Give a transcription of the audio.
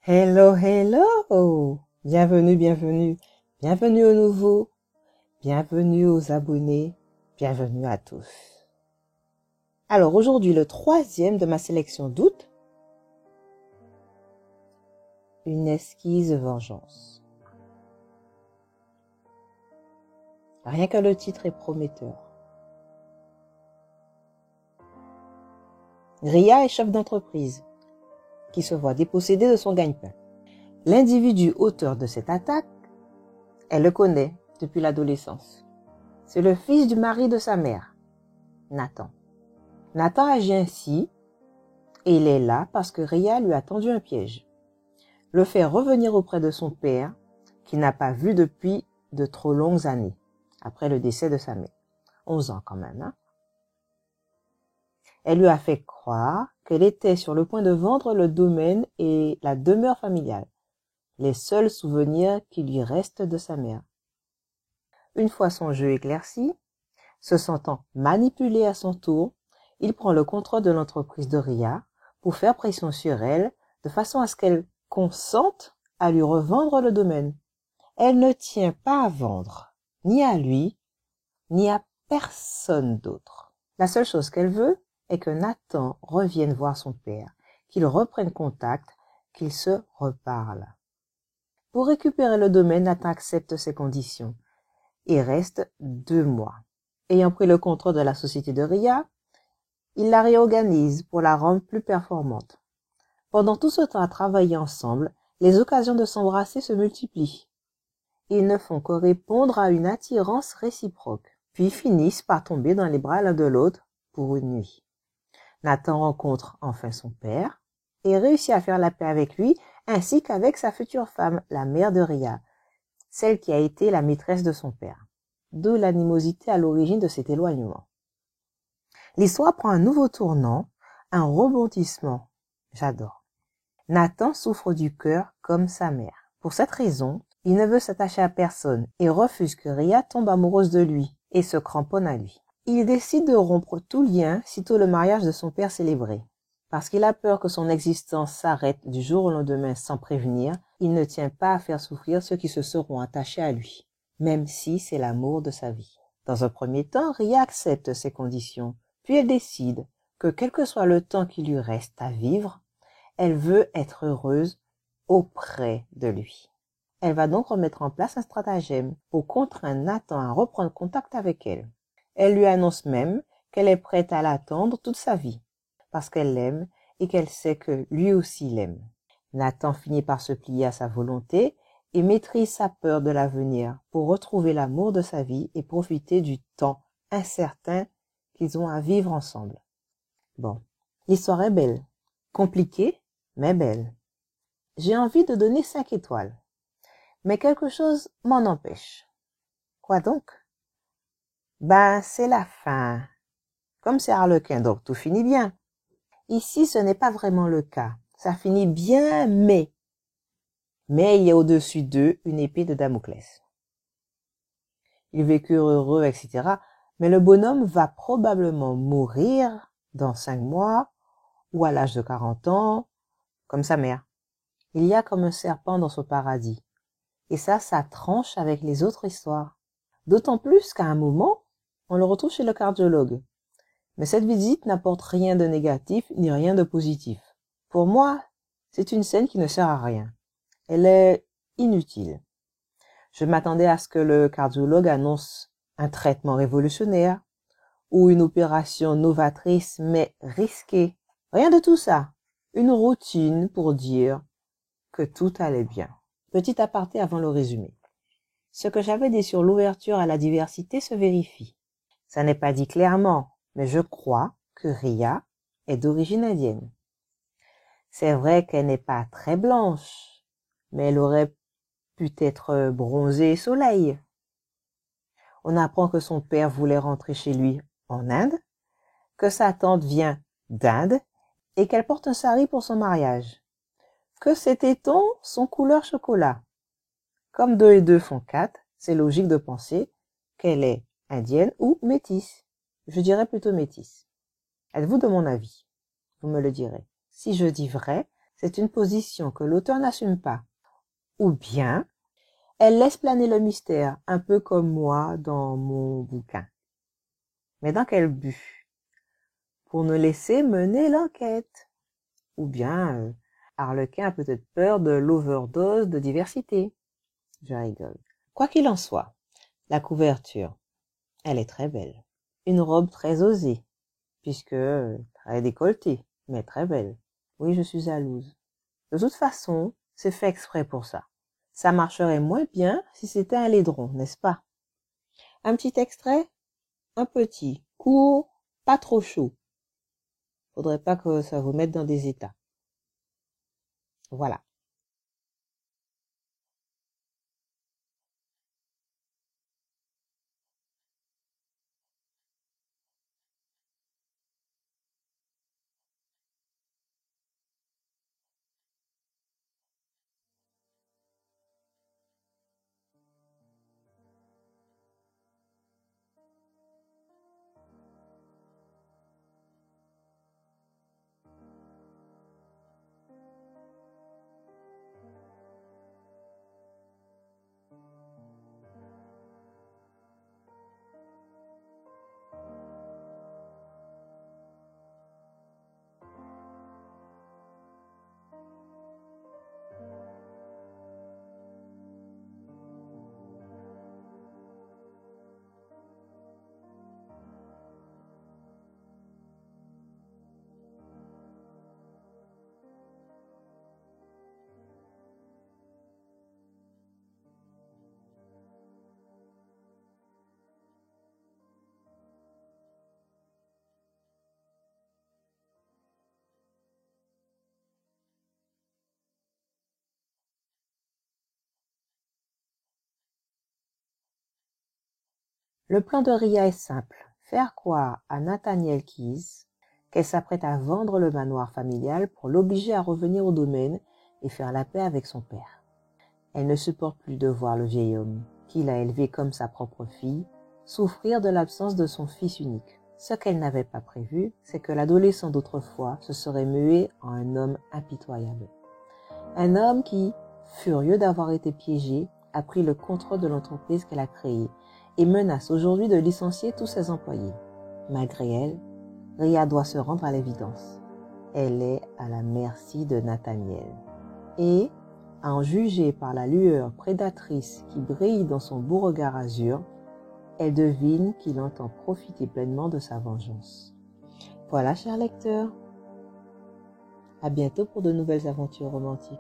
Hello, hello! Bienvenue, bienvenue, bienvenue aux nouveaux, bienvenue aux abonnés, bienvenue à tous. Alors aujourd'hui, le troisième de ma sélection d'août, une esquisse vengeance. Rien que le titre est prometteur. Ria est chef d'entreprise qui se voit dépossédé de son gagne-pain. L'individu auteur de cette attaque, elle le connaît depuis l'adolescence. C'est le fils du mari de sa mère, Nathan. Nathan agit ainsi et il est là parce que Ria lui a tendu un piège. Le fait revenir auprès de son père, qu'il n'a pas vu depuis de trop longues années, après le décès de sa mère. 11 ans quand même, hein. Elle lui a fait croire qu'elle était sur le point de vendre le domaine et la demeure familiale, les seuls souvenirs qui lui restent de sa mère. Une fois son jeu éclairci, se sentant manipulé à son tour, il prend le contrôle de l'entreprise de Ria pour faire pression sur elle, de façon à ce qu'elle consente à lui revendre le domaine. Elle ne tient pas à vendre, ni à lui, ni à personne d'autre. La seule chose qu'elle veut est que Nathan revienne voir son père, qu'ils reprennent contact, qu'ils se reparlent. Pour récupérer le domaine, Nathan accepte ses conditions et reste 2 mois. Ayant pris le contrôle de la société de Ria, il la réorganise pour la rendre plus performante. Pendant tout ce temps à travailler ensemble, les occasions de s'embrasser se multiplient. Ils ne font que répondre à une attirance réciproque, puis finissent par tomber dans les bras l'un de l'autre pour une nuit. Nathan rencontre enfin son père et réussit à faire la paix avec lui ainsi qu'avec sa future femme, la mère de Ria, celle qui a été la maîtresse de son père. D'où l'animosité à l'origine de cet éloignement. L'histoire prend un nouveau tournant, un rebondissement. J'adore. Nathan souffre du cœur comme sa mère. Pour cette raison, il ne veut s'attacher à personne et refuse que Ria tombe amoureuse de lui et se cramponne à lui. Il décide de rompre tout lien sitôt le mariage de son père célébré. Parce qu'il a peur que son existence s'arrête du jour au lendemain sans prévenir, il ne tient pas à faire souffrir ceux qui se seront attachés à lui, même si c'est l'amour de sa vie. Dans un premier temps, Ria accepte ces conditions, puis elle décide que quel que soit le temps qui lui reste à vivre, elle veut être heureuse auprès de lui. Elle va donc remettre en place un stratagème pour contraindre Nathan à reprendre contact avec elle. Elle lui annonce même qu'elle est prête à l'attendre toute sa vie, parce qu'elle l'aime et qu'elle sait que lui aussi l'aime. Nathan finit par se plier à sa volonté et maîtrise sa peur de l'avenir pour retrouver l'amour de sa vie et profiter du temps incertain qu'ils ont à vivre ensemble. Bon, l'histoire est belle, compliquée, mais belle. J'ai envie de donner 5 étoiles, mais quelque chose m'en empêche. Quoi donc? Ben, c'est la fin. Comme c'est Harlequin, donc tout finit bien. Ici, ce n'est pas vraiment le cas. Ça finit bien, mais il y a au-dessus d'eux une épée de Damoclès. Ils vécurent heureux, etc. Mais le bonhomme va probablement mourir dans 5 mois ou à l'âge de 40 ans, comme sa mère. Il y a comme un serpent dans son paradis. Et ça tranche avec les autres histoires. D'autant plus qu'à un moment, on le retrouve chez le cardiologue. Mais cette visite n'apporte rien de négatif ni rien de positif. Pour moi, c'est une scène qui ne sert à rien. Elle est inutile. Je m'attendais à ce que le cardiologue annonce un traitement révolutionnaire ou une opération novatrice mais risquée. Rien de tout ça. Une routine pour dire que tout allait bien. Petit aparté avant le résumé. Ce que j'avais dit sur l'ouverture à la diversité se vérifie. Ça n'est pas dit clairement, mais je crois que Ria est d'origine indienne. C'est vrai qu'elle n'est pas très blanche, mais elle aurait pu être bronzée soleil. On apprend que son père voulait rentrer chez lui en Inde, que sa tante vient d'Inde et qu'elle porte un sari pour son mariage. Que ses tétons sont couleur chocolat. Comme 2 et 2 font 4, c'est logique de penser qu'elle est indienne ou métisse. Je dirais plutôt métisse. Êtes-vous de mon avis? Vous me le direz. Si je dis vrai, C'est une position que l'auteur n'assume pas. Ou bien, elle laisse planer le mystère, un peu comme moi dans mon bouquin. Mais dans quel but? Pour nous laisser mener l'enquête. Ou bien, Harlequin a peut-être peur de l'overdose de diversité. Je rigole. Quoi qu'il en soit, la couverture, elle est très belle. Une robe très osée, puisque très décolletée, mais très belle. Oui, je suis jalouse. De toute façon, c'est fait exprès pour ça. Ça marcherait moins bien si c'était un laidron, n'est-ce pas? Un petit extrait? Un petit, court, pas trop chaud. Faudrait pas que ça vous mette dans des états. Voilà. Le plan de Ria est simple. Faire croire à Nathaniel Keyes qu'elle s'apprête à vendre le manoir familial pour l'obliger à revenir au domaine et faire la paix avec son père. Elle ne supporte plus de voir le vieil homme, qu'il a élevé comme sa propre fille, souffrir de l'absence de son fils unique. Ce qu'elle n'avait pas prévu, c'est que l'adolescent d'autrefois se serait mué en un homme impitoyable. Un homme qui, furieux d'avoir été piégé, a pris le contrôle de l'entreprise qu'elle a créée et menace aujourd'hui de licencier tous ses employés. Malgré elle, Ria doit se rendre à l'évidence. Elle est à la merci de Nathaniel. Et, à en juger par la lueur prédatrice qui brille dans son beau regard azur, elle devine qu'il entend profiter pleinement de sa vengeance. Voilà, chers lecteurs. À bientôt pour de nouvelles aventures romantiques.